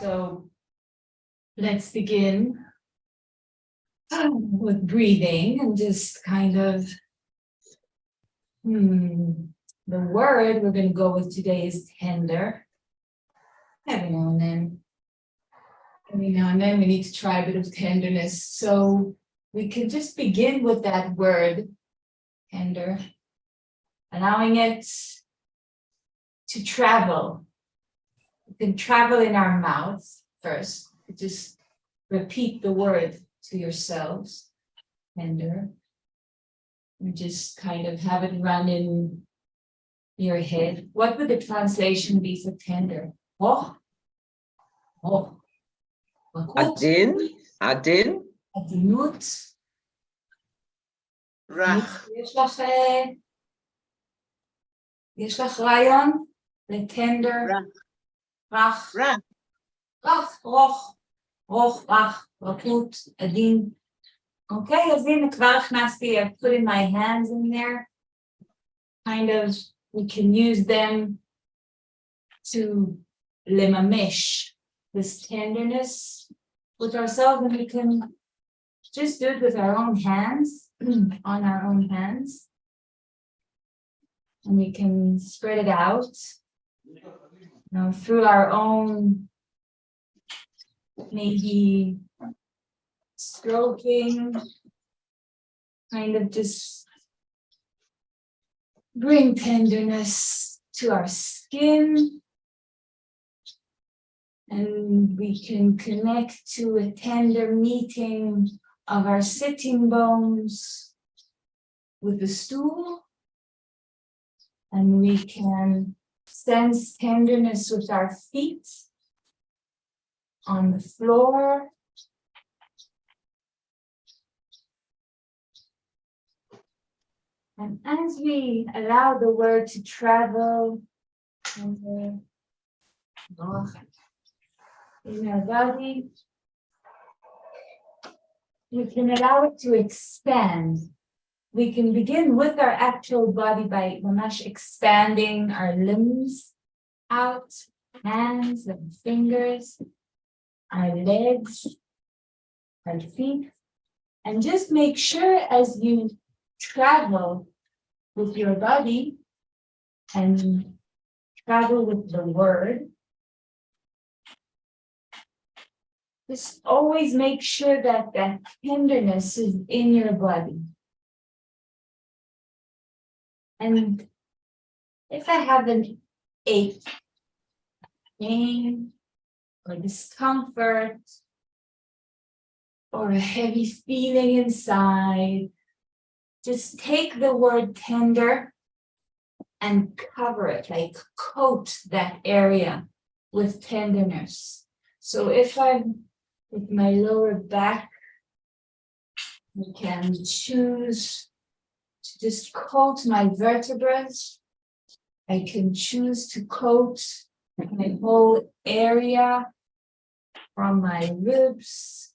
So let's begin with breathing and just kind of, the word we're going to go with today is tender. Every now and then we need to try a bit of tenderness. So we can just begin with that word, tender, allowing it to travel. You can travel in our mouths first. Just repeat the word to yourselves, tender. You just kind of have it run in your head. What would the translation be for tender? Oh. Adin. עדינות. רך. יש לך רעיון לטנדר? רך. רך, רכות, עדין. Okay, אז הנה כבר הכנסתי, I put in my hands in there. Kind of, we can use them to לממש this tenderness with ourselves, and we can just do it with our own hands, on our own hands. And we can spread it out, through our own, maybe stroking, kind of just bring tenderness to our skin. And we can connect to a tender meeting of our sitting bones with the stool. And we can sense tenderness with our feet on the floor. And as we allow the word to travel in our body, we can allow it to expand. We can begin with our actual body by mamash expanding our limbs out, hands and fingers, our legs, our feet. And just make sure as you travel with your body and travel with the word, just always make sure that that tenderness is in your body. And if I have an ache, pain, or discomfort, or a heavy feeling inside, just take the word tender and cover it, like coat that area with tenderness. So if I'm with my lower back, I can choose to just coat my vertebrae. I can choose to coat my whole area from my ribs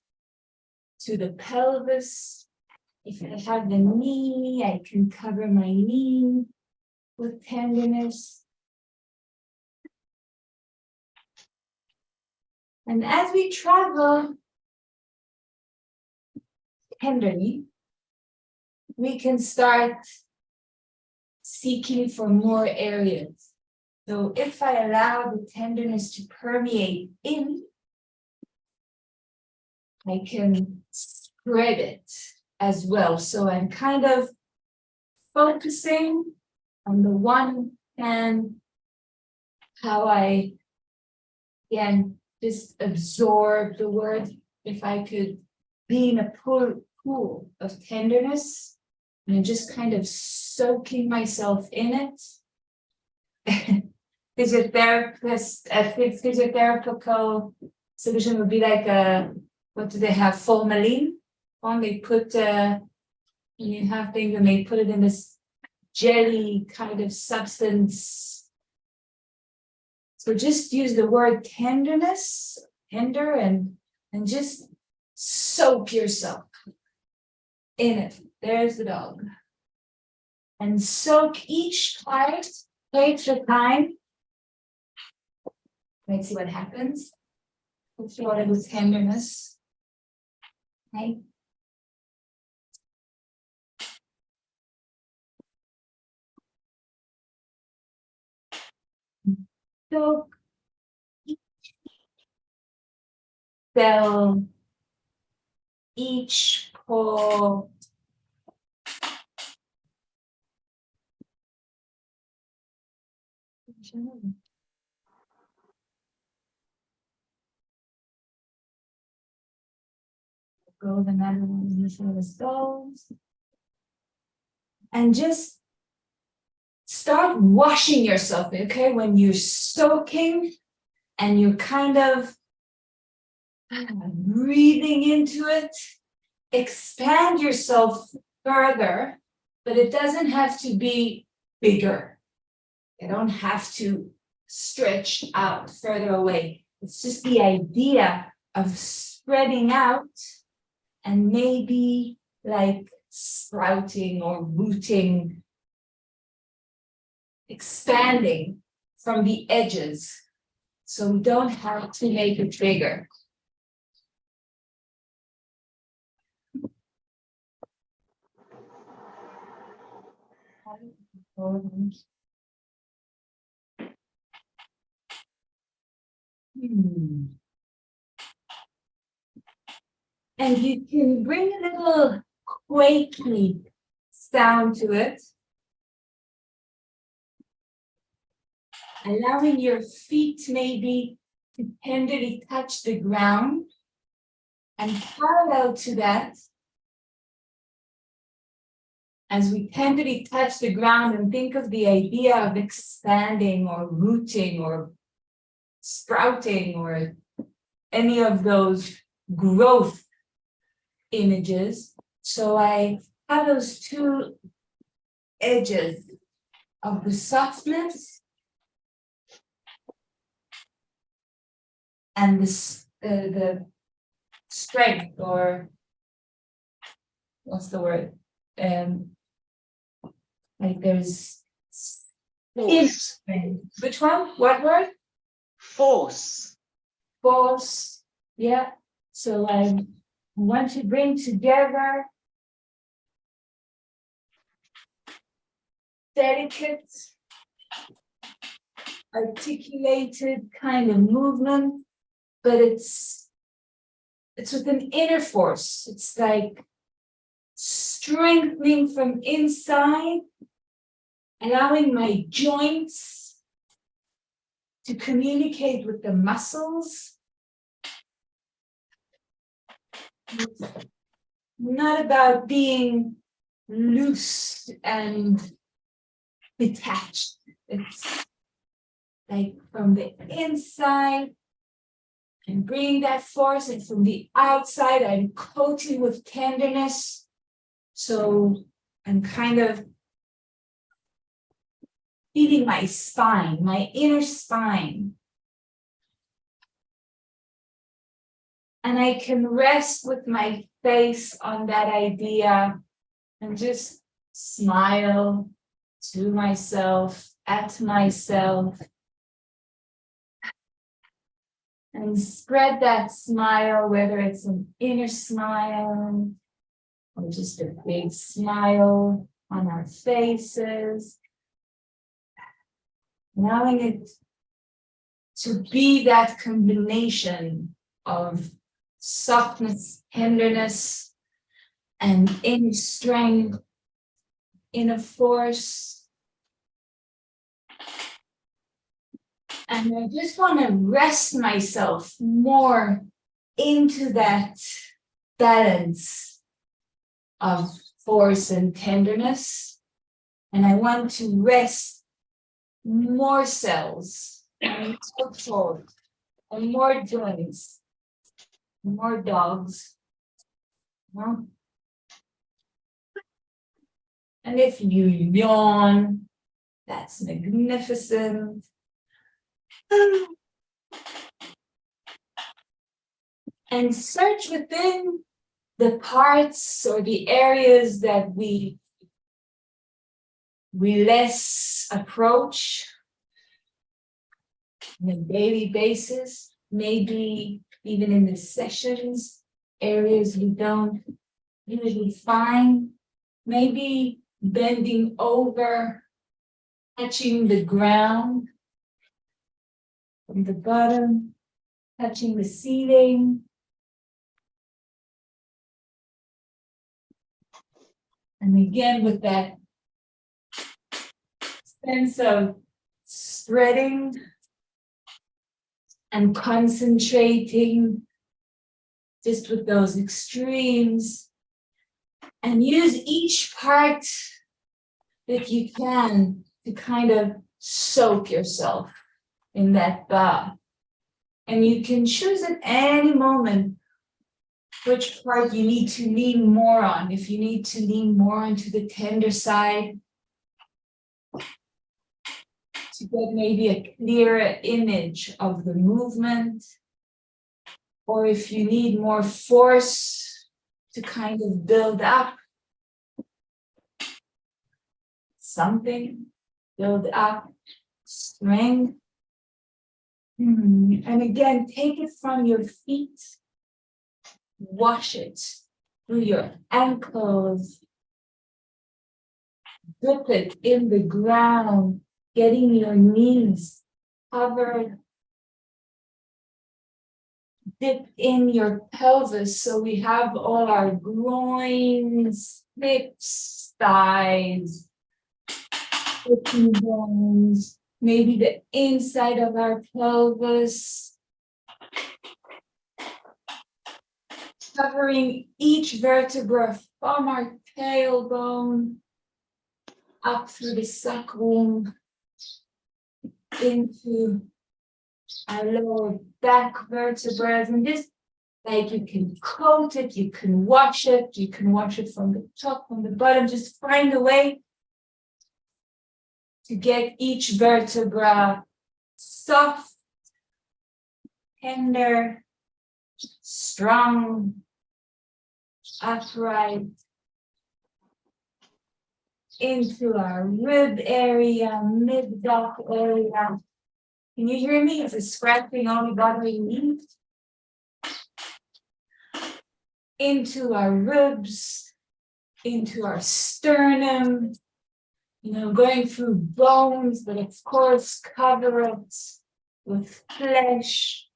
to the pelvis. If I have the knee, I can cover my knee with tenderness. And as we travel tenderly, we can start seeking for more areas. So if I allow the tenderness to permeate in, I can spread it as well. So I'm kind of focusing on the one hand, how I can just absorb the word. If I could be in a pool of tenderness and just kind of soaking myself in it. Physiotherapical solution would be like what do they have? Formalin. On they put you have things and they put it in this jelly kind of substance. So just use the word tenderness, tender, and just soak yourself in it. There's the dog. And soak each part, take the time. Let's see what happens. with a little tenderness. Okay. So cell, each pore, go the Netherlands as those, and just start washing yourself. Okay, when you're soaking and you're kind of breathing into it, expand yourself further, but it doesn't have to be bigger. You don't have to stretch out further away. It's just the idea of spreading out and maybe like sprouting or rooting, expanding from the edges. So we don't have to make it bigger. And you can bring a little quaky sound to it, allowing your feet maybe to tenderly touch the ground, and parallel to that, as we tenderly touch the ground and think of the idea of expanding or rooting or sprouting or any of those growth images. So I have those two edges of the softness and the strength, or what's the word? Like there's Force. Which one? What word? Force. Force. Yeah. So I want to bring together delicate, articulated kind of movement, but it's with an inner force. It's like strengthening from inside, allowing my joints to communicate with the muscles. It's not about being loose and detached. It's like from the inside and bringing that force, and from the outside, I'm coating with tenderness. So I'm kind of feeding my spine, my inner spine. And I can rest with my face on that idea and just smile to myself, at myself, and spread that smile, whether it's an inner smile or just a big smile on our faces, allowing it to be that combination of softness, tenderness, and inner strength, inner force. And I just want to rest myself more into that balance of force and tenderness. And I want to rest more cells, and more joints, more dogs. And if you yawn, that's magnificent. And search within the parts or the areas that we less approach on a daily basis. Maybe even in the sessions, areas we don't usually find. Maybe bending over, touching the ground from the bottom, touching the ceiling. And again, with that sense of spreading and concentrating just with those extremes, and use each part that you can to kind of soak yourself in that bath. And you can choose at any moment which part you need to lean more on. If you need to lean more onto the tender side, to get maybe a clearer image of the movement, or if you need more force to kind of build up something, build up strength. And again, take it from your feet, wash it through your ankles, dip it in the ground, getting your knees covered. Dip in your pelvis, so we have all our groins, hips, thighs, hips bones, maybe the inside of our pelvis. Covering each vertebra from our tailbone up through the sacrum into our lower back vertebrae. And just like you can coat it, you can wash it from the top, from the bottom. Just find a way to get each vertebra soft, tender, strong, upright, into our rib area, mid-back area. Can you hear me? Is it scratching only bothering me? Into our ribs, into our sternum, going through bones, but of course cover it with flesh.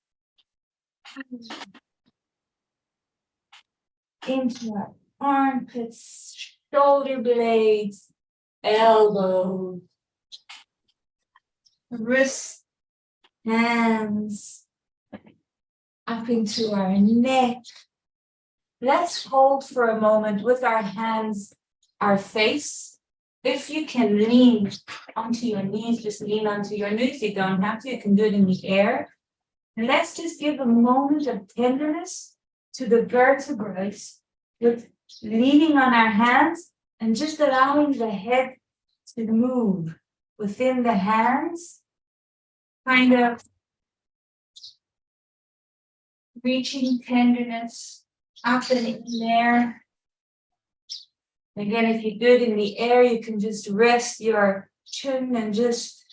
Into our armpits, shoulder blades, elbows, wrists, hands, up into our neck. Let's hold for a moment with our hands, our face. If you can lean onto your knees, just lean onto your knees. You don't have to, you can do it in the air. And let's just give a moment of tenderness to the vertebrae with leaning on our hands and just allowing the head to move within the hands, kind of reaching tenderness up and in there. Again, if you do it in the air, you can just rest your chin and just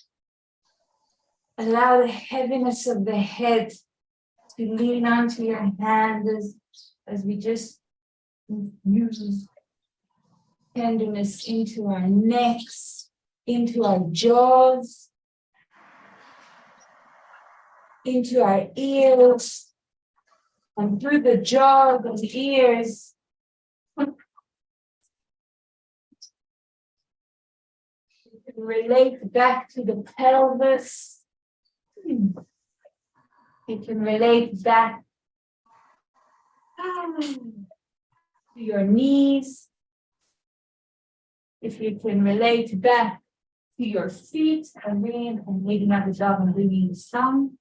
allow the heaviness of the head to lean onto your hands as we just use tenderness into our necks, into our jaws, into our ears, and through the jaws and ears. You can relate back to the pelvis. You can relate back to your knees. If you can relate back to your feet and leading up the dog and bringing the sun.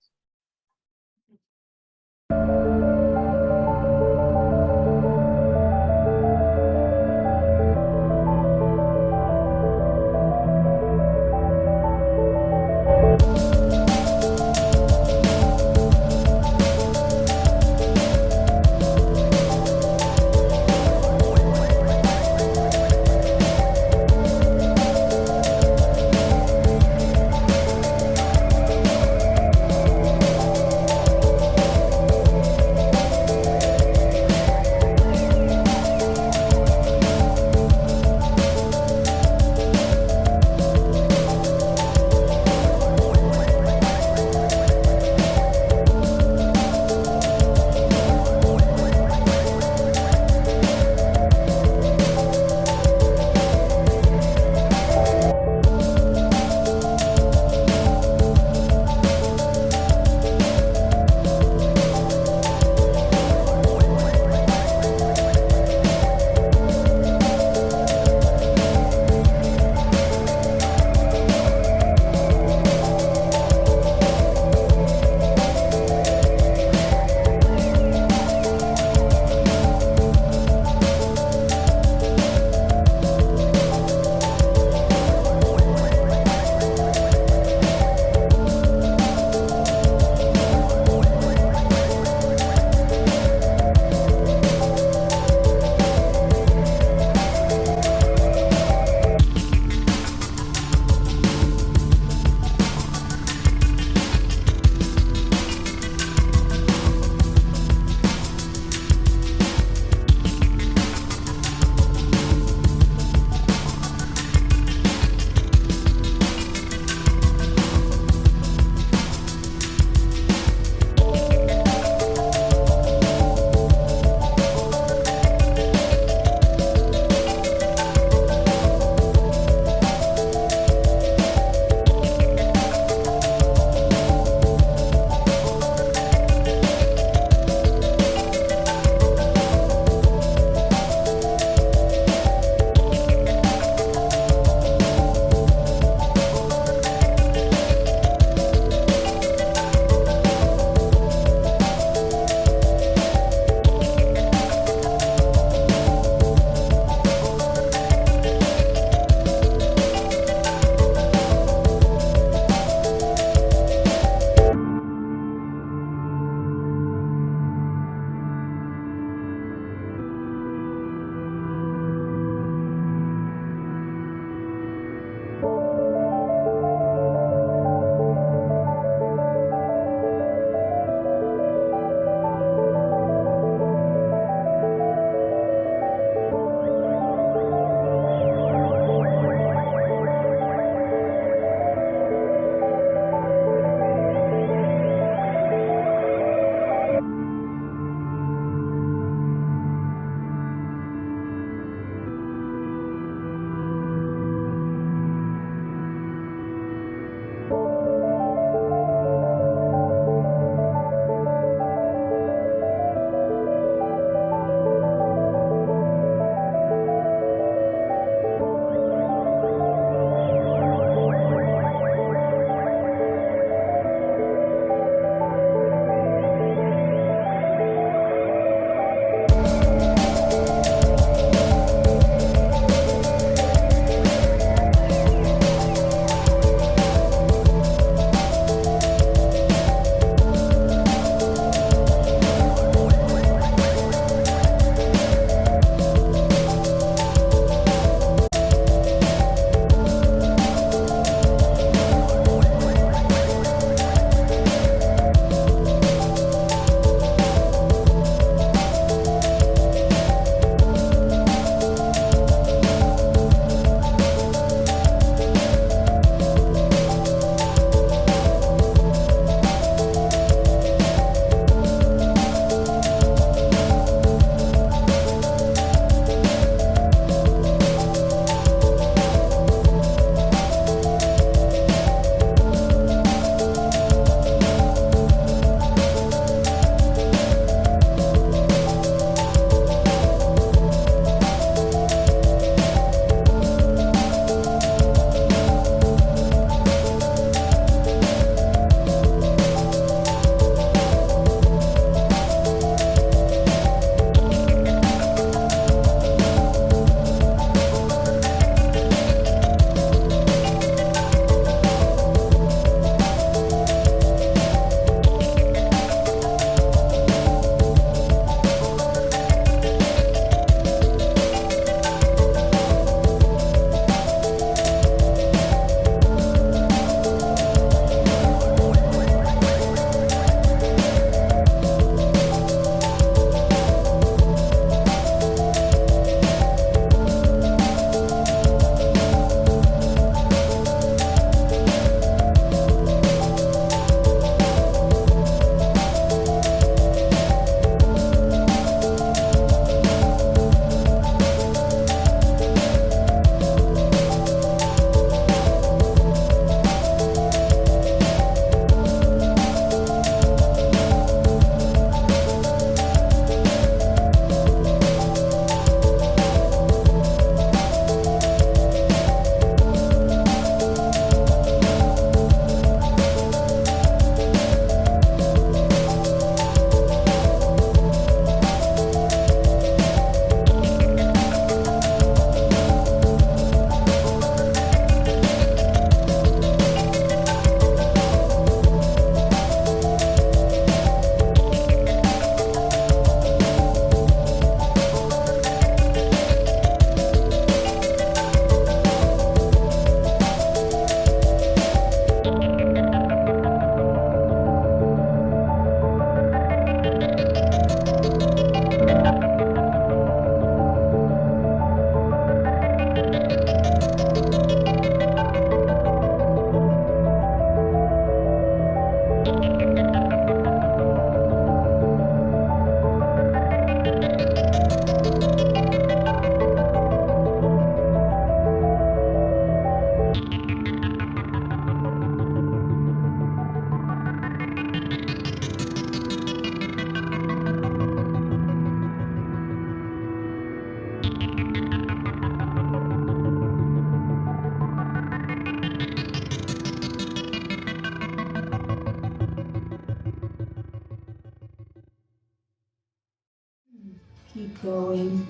going.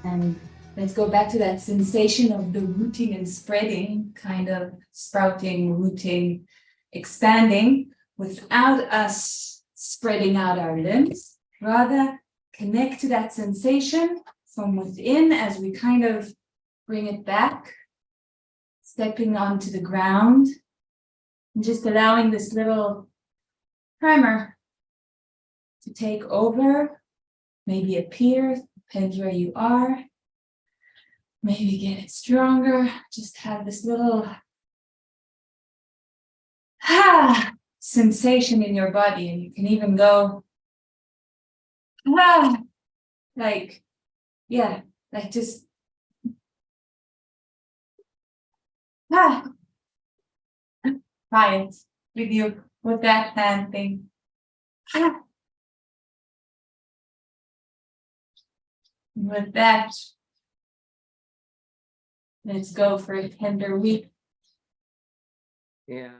And let's go back to that sensation of the rooting and spreading, kind of sprouting, rooting, expanding, without us spreading out our limbs. Rather, connect to that sensation from within as we kind of bring it back, stepping onto the ground, and just allowing this little primer to take over, maybe appear, depends where you are. Maybe get it stronger, just have this little sensation in your body, and you can even go like, yeah, like just try it with you with that hand thing. With that, let's go for a tender week. Yeah.